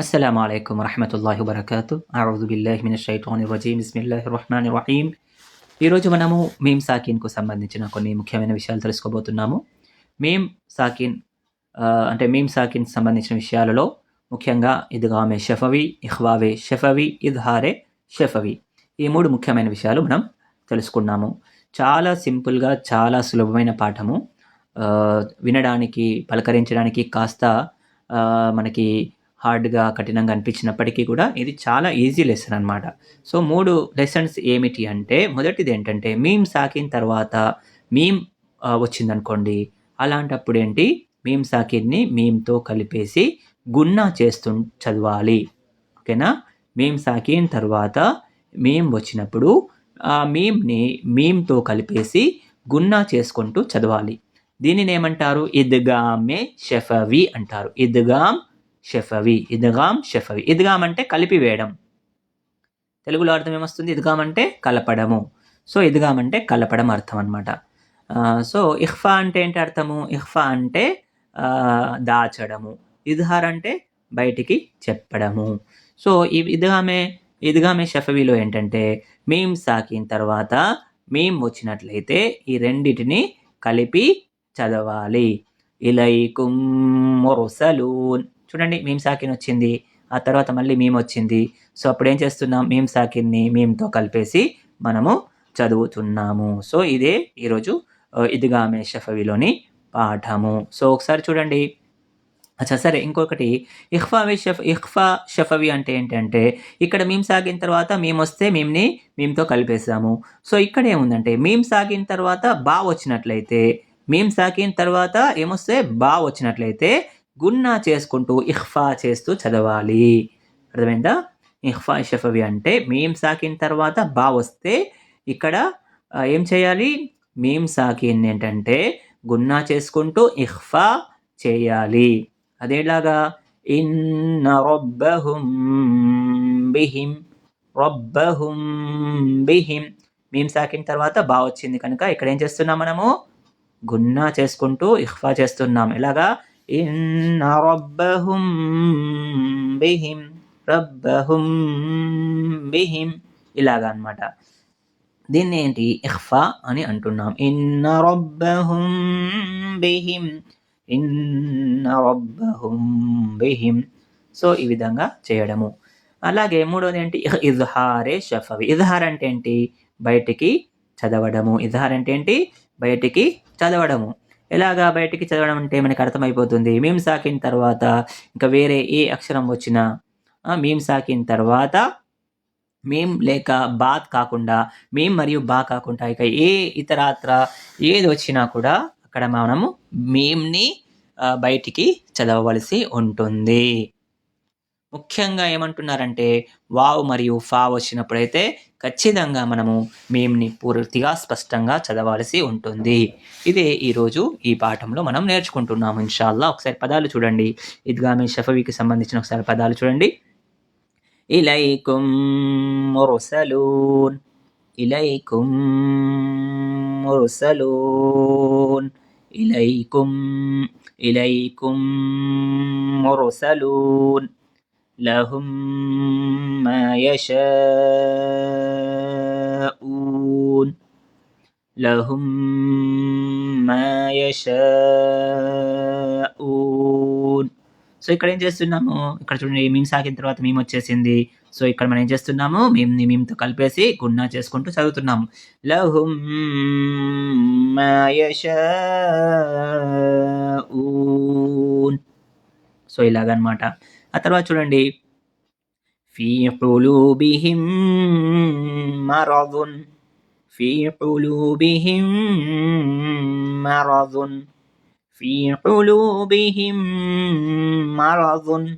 అస్సలాము అలైకుం వరహమతుల్లాహి వబరకాతు. అఊజు బిల్లాహి మినష్ షైతానిర్ రజీం. బిస్మిల్లాహిర్ రహ్మానిర్ రహీం. ఈరోజు మనము మీమ్ సాకిన్‌కు సంబంధించిన కొన్ని ముఖ్యమైన విషయాలు తెలుసుకోబోతున్నాము. మీమ్ సాకిన్ అంటే మీమ్ సాకిన్‌కి సంబంధించిన విషయాలలో ముఖ్యంగా ఇద్గామే షఫవి, ఇఖ్వావే షఫవి, ఇజ్హారే షఫవి. ఈ 3 ముఖ్యమైన విషయాలు మనం తెలుసుకున్నాము. చాలా సింపుల్‌గా, చాలా సులభమైన పాఠము. వినడానికి, పలకరించడానికి కాస్త మనకి హార్డ్‌గా, కఠినంగా అనిపించినప్పటికీ కూడా ఇది చాలా ఈజీ లెసన్ అనమాట. సో 3 లెసన్స్ ఏమిటి అంటే, మొదటిదేంటంటే మీమ్ సాకిన్ తర్వాత మీమ్ వచ్చిందనుకోండి, అలాంటప్పుడు ఏంటి మీమ్ సాకిన్‌ని మీమ్‌తో కలిపేసి గున్నా చేస్తూ చదవాలి. ఓకేనా? మీమ్ సాకిన్ తర్వాత మీమ్ వచ్చినప్పుడు ఆ మీమ్‌ని మీమ్‌తో కలిపేసి గున్నా చేసుకుంటూ చదవాలి. దీనినేమంటారు? ఇద్గామే షఫవి అంటారు. ఇద్గామ్ షఫవి, ఇద్గామ్ షఫవి. ఇద్గామ్ అంటే కలిపివేయడం. తెలుగులో అర్థం ఏమొస్తుంది? ఇద్గామ్ అంటే కలపడము. సో ఇద్గామ్ అంటే కలపడం అర్థం అనమాట. సో ఇఖ్ఫా అంటే ఏంటి అర్థము? ఇఖ్ఫా అంటే దాచడము. ఇజ్హార్ అంటే బయటికి చెప్పడము. సో ఈ ఇద్గామే షఫవిలో ఏంటంటే మీమ్ సాకిన్ తర్వాత మీమ్ వచ్చినట్లయితే ఈ రెండిటిని కలిపి చదవాలి. ఇలైకుం ముర్సలూన్. చూడండి, మీమ్ సాకిన్ వచ్చింది, ఆ తర్వాత మళ్ళీ మీమ్ వచ్చింది. సో అప్పుడు ఏం చేస్తున్నాం? మీమ్ సాకిన్ని మీమ్తో కలిపేసి మనము చదువుతున్నాము. సో ఇదే ఈరోజు ఇద్గామే షఫవిలోని పాఠము. సో ఒకసారి చూడండి. అచ్చా, సరే, ఇంకొకటి ఇఖ్ఫా షఫవి అంటే ఏంటంటే, ఇక్కడ మీమ్ సాగిన తర్వాత మీమ్ వస్తే మీమ్ని మీమ్తో కలిపేసాము. సో ఇక్కడ ఏముందంటే మీమ్ సాగిన తర్వాత బా వచ్చినట్లయితే, మీమ్ సాగిన తర్వాత ఏమొస్తే బా వచ్చినట్లయితే గున్నా చేసుకుంటూ ఇఖ్ఫా చేస్తూ చదవాలి. అర్థమైందా? ఇఖ్ఫా షఫవి అంటే మీమ్ సాకిన్ తర్వాత బా వస్తే ఇక్కడ ఏం చేయాలి? మీమ్ సాకిన్ ఏంటంటే గున్నా చేసుకుంటూ ఇఖ్ఫా చేయాలి. అదేలాగా ఇన్న రబ్బహుం బిహిం, రబ్బహుం బిహిం. మీమ్ సాకిన్ తర్వాత బా వచ్చింది కనుక ఇక్కడ ఏం చేస్తున్నాం? మనము గున్నా చేసుకుంటూ ఇఖ్ఫా చేస్తున్నాం. ఎలాగా? ఇన్న రబ్బహుం బిహిం, రబ్బహుం బిహిం, ఇలాగా అన్నమాట. దీన్ని ఏంటి? ఇఖ్ఫా అని అంటున్నాం. ఇన్న రబ్బహుం బిహిం, ఇన్న రబ్బహుం బిహిం. సో ఈ విధంగా చేయడము. అలాగే మూడోది ఏంటి? ఇజ్హారే షఫవి. ఇజ్హార్ అంటే ఏంటి? బయటికి చదవడము. ఇజ్హార్ అంటే ఏంటి? బయటికి చదవడము. ఎలాగా బయటికి చదవడం అంటే మనకి అర్థమైపోతుంది. మీమ్ సాకిన్ తర్వాత ఇంకా వేరే ఏ అక్షరం వచ్చినా, మీమ్ సాకిన్ తర్వాత మీమ్ లేక బాత్ కాకుండా, మీమ్ మరియు బా కాకుండా ఇక ఏ ఇతరాత్ర ఏది వచ్చినా కూడా అక్కడ మనము మీమ్ని బయటికి చదవవలసి ఉంటుంది. ముఖ్యంగా ఏమంటున్నారంటే వావ్ మరియు ఫా వచ్చినప్పుడైతే ఖచ్చితంగా మనము మీమ్ని పూర్తిగా స్పష్టంగా చదవాల్సి ఉంటుంది. ఇదే ఈరోజు ఈ పాఠంలో మనం నేర్చుకుంటున్నాము ఇన్షాల్లా. ఒకసారి పదాలు చూడండి. ఇద్గామే షఫవికి సంబంధించిన ఒకసారి పదాలు చూడండి. ఇలైకుం ముర్సలూన్, ఇలైకుం ముర్సలూన్, ఇలైకుం, ఇలైకుం ముర్సలూన్. లహుం మా యషాఊన్, లహుం మా యషాఊన్. సో ఇక్కడ ఏం చేస్తున్నాము? ఇక్కడ చూడండి, మీమ్ సాగిన తర్వాత మీమ్ వచ్చేసింది. సో ఇక్కడ మనం ఏం చేస్తున్నాము? మీమ్ని మీమ్తో కలిపేసి గున్నా చేసుకుంటూ చదువుతున్నాము. లహుం మా యషాఊన్. సో ఇలాగనమాట. ఆ తర్వాత చూడండి, ఫీ ఖులూబిహిం మరదున్, ఫీ ఖులూబిహిం మరదున్, ఫీ ఖులూబిహిం మరదున్.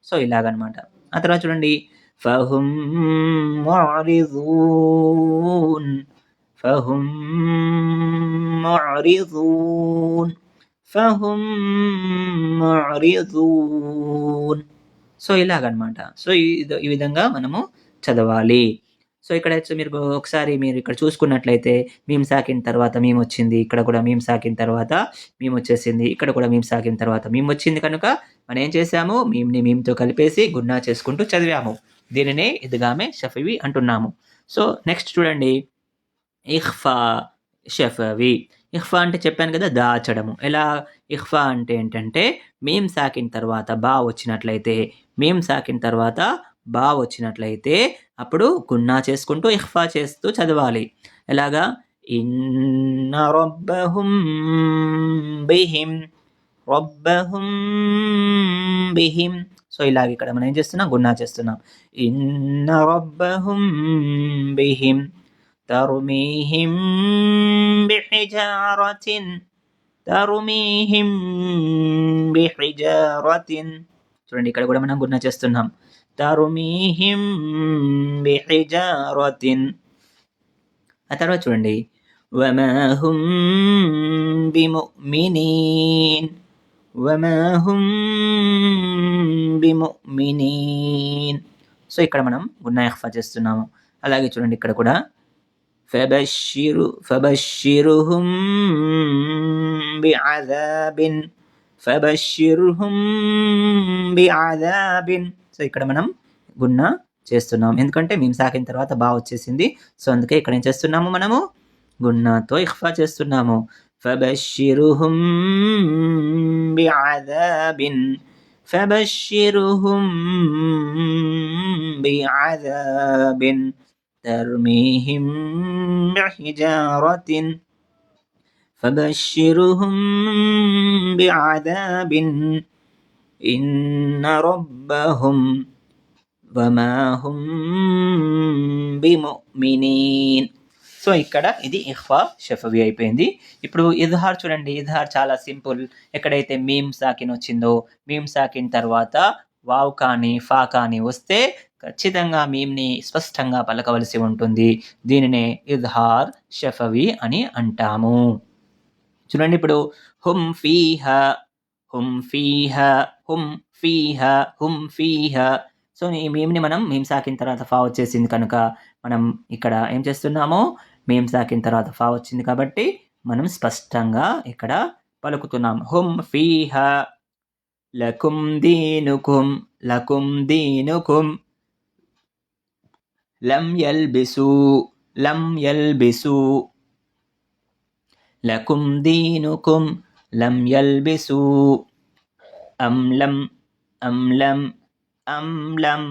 సో ఇలాగనమాట. ఆ తర్వాత చూడండి, ఫహుం ముఅరిదూన్, ఫహుం ముఅరిదూన్, ఫహుం ముఅరిదూన్. సో ఇలాగనమాట. సో ఈ విధంగా మనము చదవాలి. సో, ఇక్కడ మీరు ఒకసారి మీరు ఇక్కడ చూసుకున్నట్లయితే మీమ్ సాకిన్ తర్వాత మీమ్ వచ్చింది. ఇక్కడ కూడా మీమ్ సాకిన్ తర్వాత మీమ్ వచ్చేసింది. ఇక్కడ కూడా మీమ్ సాకిన్ తర్వాత మీమ్ వచ్చింది కనుక మనం ఏం చేసాము? మీమ్‌ని మీమ్‌తో కలిపేసి గున్నా చేసుకుంటూ చదివాము. దీనినే ఇద్గామే షఫవి అంటున్నాము. సో, నెక్స్ట్ చూడండి ఇఖ్ఫా షఫవి. ఇఖ్ఫా అంటే చెప్పాను కదా! దాచడము. ఎలా ఇఖ్ఫా అంటే ఏంటంటే మీమ్ సాకిన్ తర్వాత బా వచ్చినట్లయితే, మీమ్ సాకిన్ తర్వాత బా వచ్చినట్లయితే అప్పుడు గున్నా చేసుకుంటూ ఇఖ్ఫా చేస్తూ చదవాలి. ఎలాగా? ఇన్న రబ్బహుం బిహిం రబ్బహుం బిహిం. సో, ఇలాగ ఇక్కడ మనం ఏం చేస్తున్నాం? గున్నా చేస్తున్నాం. ఇన్న రబ్బహుం బిహిం తర్మీహిం బిహిజారతిన్ తర్మీహిం బిహిజారతిన్. చూడండి ఇక్కడ కూడా మనం గున్నా చేస్తున్నాం. తర్మీహిం బిహిజారతిన్. ఆ తర్వాత చూడండి వమా హుం బిముమినీన్ వమా హుం బిముమినీన్. సో, ఇక్కడ మనం గున్నా ఇఖ్ఫా చేస్తున్నాము. అలాగే చూడండి ఇక్కడ కూడా ఫబశ్శిరుహుం బిఅజాబిన్ ఫబశ్శిర్హుం బిఅజాబిన్. సో, ఇక్కడ మనం గున్నా చేస్తున్నాం. ఎందుకంటే మీమ్ సాకిన్ తర్వాత బా వచ్చేసింది. సో, అందుకే ఇక్కడ ఏం చేస్తున్నాము మనము? గున్నాతో ఇఖ్ఫా చేస్తున్నాము. ఫబశ్శిరుహుం బిఅజాబిన్ ఫబశ్శిరుహుం బిఅజాబిన్ ترميهم بحجارة فبشرهم بعذاب إن ربهم وما هم بمؤمنين. సో, ఇక్కడ ఇది ఇఖ్ఫా షఫవి అయిపోయింది. ఇప్పుడు ఇజ్హార్ చూడండి. ఇజ్హార్ చాలా సింపుల్. ఎక్కడైతే మీమ్ సాకిన్ వచ్చిందో మీమ్ సాకిన్ తర్వాత వావ్ కానీ ఫా కానీ వస్తే ఖచ్చితంగా మీమ్‌ని స్పష్టంగా పలకవలసి ఉంటుంది. దీనినే ఇజ్హార్ షఫవి అని అంటాము. చూడండి ఇప్పుడు హుం ఫీహా హుం ఫీహా హుం ఫీహా హుం ఫీహా. సో, ఈ మీమ్‌ని మనం మీమ్ సాకిన్ తర్వాత ఫా వచ్చేసింది కనుక మనం ఇక్కడ ఏం చేస్తున్నాము? మీమ్ సాకిన్ తర్వాత ఫా వచ్చింది కాబట్టి మనం స్పష్టంగా ఇక్కడ పలుకుతున్నాం. హుం ఫీహా లకుం దీనుకుం లకుం దీనుకుం లం యల్బిసు లం యల్బిసు లకుం దీనుకుం లం యల్బిసు అమ్లం అమ్లం అమ్లం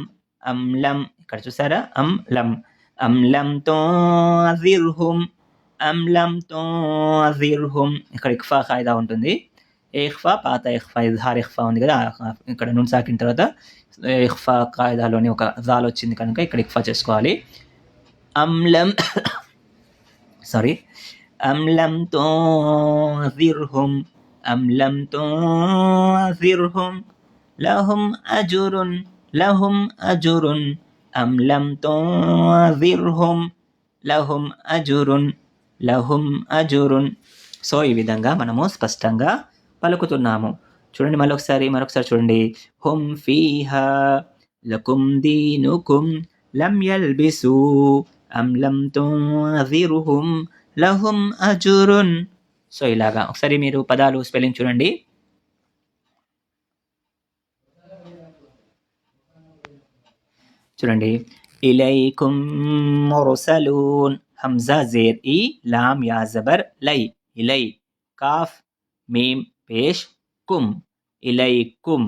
అమ్లం. ఇక్కడ చూసారా? అమ్లం అమ్లం తుఅజిర్హుం అమ్లం తుఅజిర్హుం. ఇక్కడ ఇఖ్ఫా ఖాయిదా ఉంటుంది. ఇఖ్ఫా పాత ఇఖ్ఫా ఇజ్హార్ ఇఖ్ఫా ఉంది కదా! ఇక్కడ నూన్ సాకిన్ తర్వాత ఇఖ్ఫా ఖాయిదాలోని ఒక జాల్ వచ్చింది కనుక ఇక్కడ ఇఖ్ఫా చేసుకోవాలి. అమ్లం సారీ అమ్లం తుఅజిర్హుం అమ్లం తుఅజిర్హుం లహుం అజురున్ లహుం అజురున్ అమ్లం తుఅజిర్హుం లహుం అజురున్ లహుం అజురున్. సో, ఈ విధంగా మనము స్పష్టంగా పలుకుతున్నాము. చూడండి మరొకసారి చూడండి. హుం ఫీహా లకుం దీనుకుం లం యల్బిసు అమ్లం తుఅజిర్హుం లహుం అజురున్. సో, ఇలాగా ఒకసారి మీరు పదాలు స్పెల్లింగ్ చూడండి. చూడండి ఇలైకుం ముర్సలూన్ హంజా జేర్ ఈ లామ్ యా జబర్ లై ఇలై కాఫ్ మీమ్ పేష్ కుం ఇలైకుం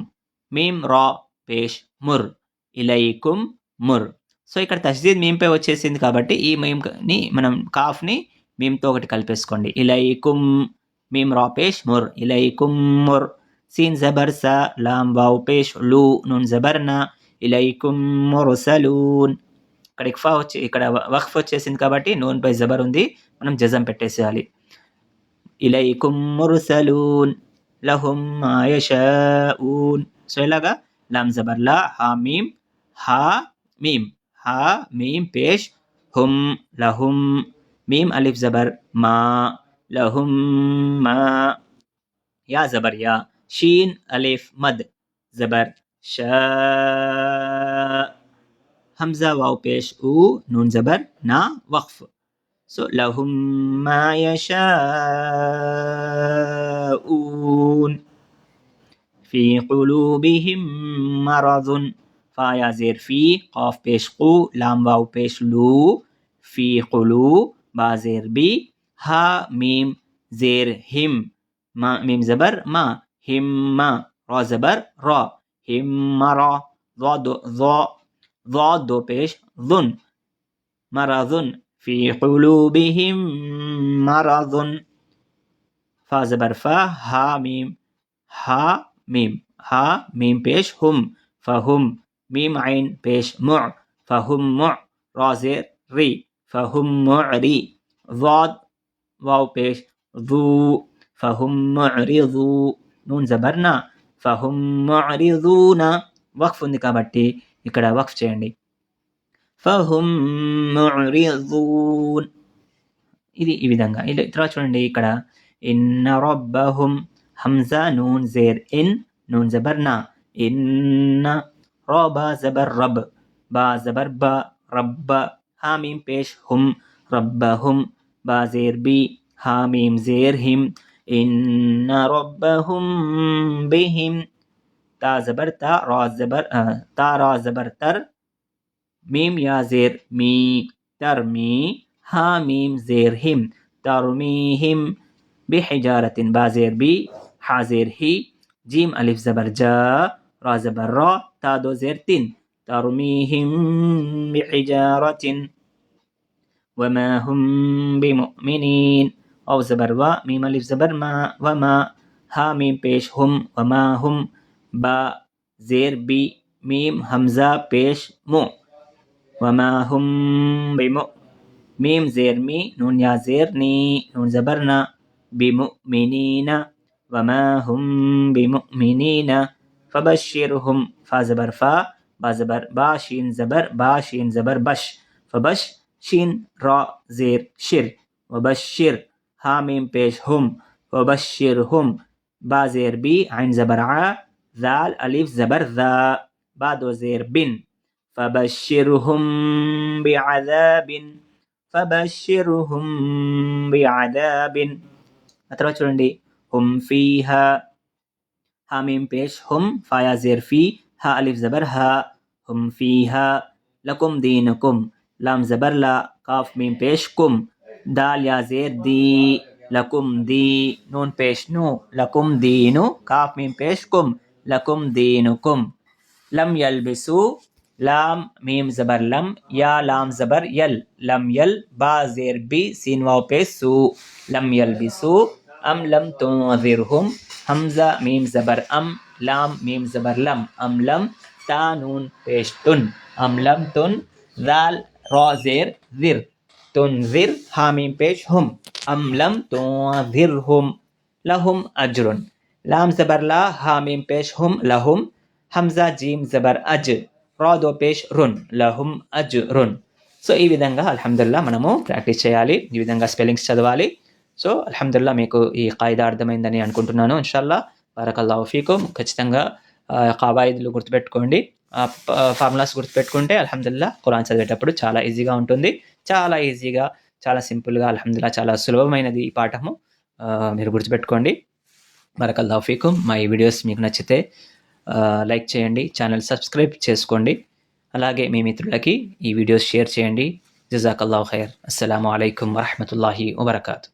మీమ్ రా పేష్ ముర్ ఇలైకుం ముర్. సో, ఇక్కడ తస్దీద్ మీమ్పై వచ్చేసింది కాబట్టి ఈ మీమ్ని మనం కాఫ్ని మీమ్తో ఒకటి కలిపేసుకోండి. ఇలైకుం మీమ్ రా పేష్ ముర్ ఇలైకుం ముర్. సీన్ జబర్ సా లామ్ వావ్ పేష్ లు నూన్ జబర్ నా ఇలైకుం ముర్సలూన్. ఇక్కడ ఇఖ్ఫా ఇక్కడ వక్ఫ్ వచ్చేసింది కాబట్టి నూన్ పై జబర్ ఉంది. మనం జజం పెట్టేసేయాలి. ఇలైకుం ముర్సలూన్ లహుం మా యషాఊన్. సో, ఇలాగా లామ్ జబర్ లా హా మీమ్ పేష్ హుం లహుం మీమ్ అలిఫ్ జబర్ మా లహుం మా యా జబర్ యా షీన్ అలిఫ్ మద్ జబర్ షా हमजा वाव पेश ऊ नून ज़बर ना वक्फ. So lahum ma yasha'un fi qulubihim maradun. Fa ya zir fi, qaf pesh qu, lam waw pesh lu, fi qulu, ba zir bi, ha mim zir him, ma mim zabar ma, himma, ra zabar ra, himmara, dha do pesh dhun, maradun, fi qulubihim maradun. Fa zabar fa, ha mim pesh hum, fahum, mim ain pesh mu', fahum mu', ra zir ri, fahum mu'ri, dhad waw pesh dhu, fahum mu'ridhu, nun zabarna, fahum mu'ridhuna. వక్ఫ్ ఉంది కాబట్టి ఇక్కడ వక్ఫ్ చేయండి. ఫహుం ము'రిదూన్. ఇది ఈ విధంగా. తర్వాత చూడండి ఇక్కడ ఇన్న రబ్బహుం, హంజా నూన్ జేర్ ఇన్, నూన్ జబర్ నా, ఇన్న, రా బా జబర్ రబ్, బా జబర్ బా, రబ్బ, హామీం పేష్ హుం, రబ్బహుం, బా జేర్ బి, హామీం జేర్ హిం, ఇన్న రబ్బహుం బిహిం, తా జబర్ తా, రా జబర్ తా, రా జబర్ తర్, మీమ్ యా జేర్ మీ, తర్మీ, హామీం జేర్ హిం, తర్మీహిం, బిహిజారతిన్, బా జేర్ బి, హా జేర్ హి, జీమ్ అలిఫ్ జబర్ జా, రా జబర్ రా, తా దో జేర్ తిన్, తర్మీహిం బిహిజారతిన్, వమా హుం బిముమినీన్, ఔ జబర్ వా, మీమ్ అలిఫ్ జబర్ మా, వమా, హామీం పేష్ హుం, వమా హుం, బా జేర్ బి, మీమ్ హంజా పేష్ ము, వమా హుం బిము, మీమ్ జేర్ మీ, నూన్ యా జేర్ నీ, నూన్ జబర్ నా, బిముమినీన, వమా హుం బిముమినీన, ఫబషిర్హుం, ఫా జబర్ ఫా, బా జబర్ బా, షీన్ జబర్ బా, షీన్ జబర్ బష్, ఫబష్, షీన్ రా జేర్ షిర్, వబషిర్, హామీం పేష్ హుం, వబషిర్హుం, బా జేర్ బి, ఐన్ జబర్ ఆ, ذال ألف زبر ذا، بعد زير بن، فبشرهم بعذاب، فبشرهم بعذاب. తర్వాత చూడండి హుమ్ ఫీహా, హామీం పేష్ హుమ్, ఫాయా జేర్ ఫీ, హా అలిఫ్ జబర్ హా, హుమ్ ఫీహా, లకుం దీనుకుం, లామ్ జబర్ లా, కాఫ్ మీం పేష్ కుం, దాల్ యా జేర్ దీ, లకుం దీ, నూన్ పేష్ ను, లకుం దీను, కాఫ్ మీం పేష్ కుం, లకుం దీనుకుం. లం యల్బిసు, లామ్ మీమ్ జబర్ లం, యా లామ్ జబర్ యల్, లం యల్, బా జేర్ బి, సీన్ వావ్ పేష్ సు, లం యల్బిసు, అమ్ లం తుంజిర్హుం, హంజా మీమ్ జబర్ అమ్, లామ్ మీమ్ జబర్ లం, అమ్ లం, తా నూన్ పేష్ తున్, అమ్ లం తున్, దాల్ రా జేర్ జిర్, తుంజిర్, హామీం పేష్ హుం, అమ్ లం తుంజిర్హుం, లహుం అజ్రున్, లామ్ జబర్ లా, హామీం పేష్ హుం, లహుం, హంజా జీమ్ జబర్ అజ్, రా దో పేష్ రున్, లహుం అజ్రున్. సో ఈ విధంగా అల్హమ్దుల్లా మనము ప్రాక్టీస్ చేయాలి, ఈ విధంగా స్పెల్లింగ్స్ చదవాలి. సో అల్హమ్దుల్లా మీకు ఈ ఖాయిదా అర్థమైందని అనుకుంటున్నాను. ఇన్షాల్లా బారకల్లాహు ఫీకుం. ఖచ్చితంగా ఖవాయిదులు గుర్తుపెట్టుకోండి, ఫార్ములాస్ గుర్తుపెట్టుకుంటే అల్హమ్దుల్లా ఖురాన్ చదివేటప్పుడు చాలా ఈజీగా ఉంటుంది. చాలా ఈజీగా, చాలా సింపుల్గా, అల్హమ్దుల్లా చాలా సులభమైనది ఈ పాఠము. మీరు గుర్తుపెట్టుకోండి. బారకల్లాహు ఫీకుం. మా ఈ వీడియోస్ మీకు నచ్చితే లైక్ చేయండి, ఛానల్ సబ్స్క్రైబ్ చేసుకోండి, అలాగే మీ మిత్రులకి ఈ వీడియోస్ షేర్ చేయండి. జజాకల్లాహు ఖైర్. అస్సలాము అలైకుం వరహ్మతుల్లాహి వబరకాతుహు.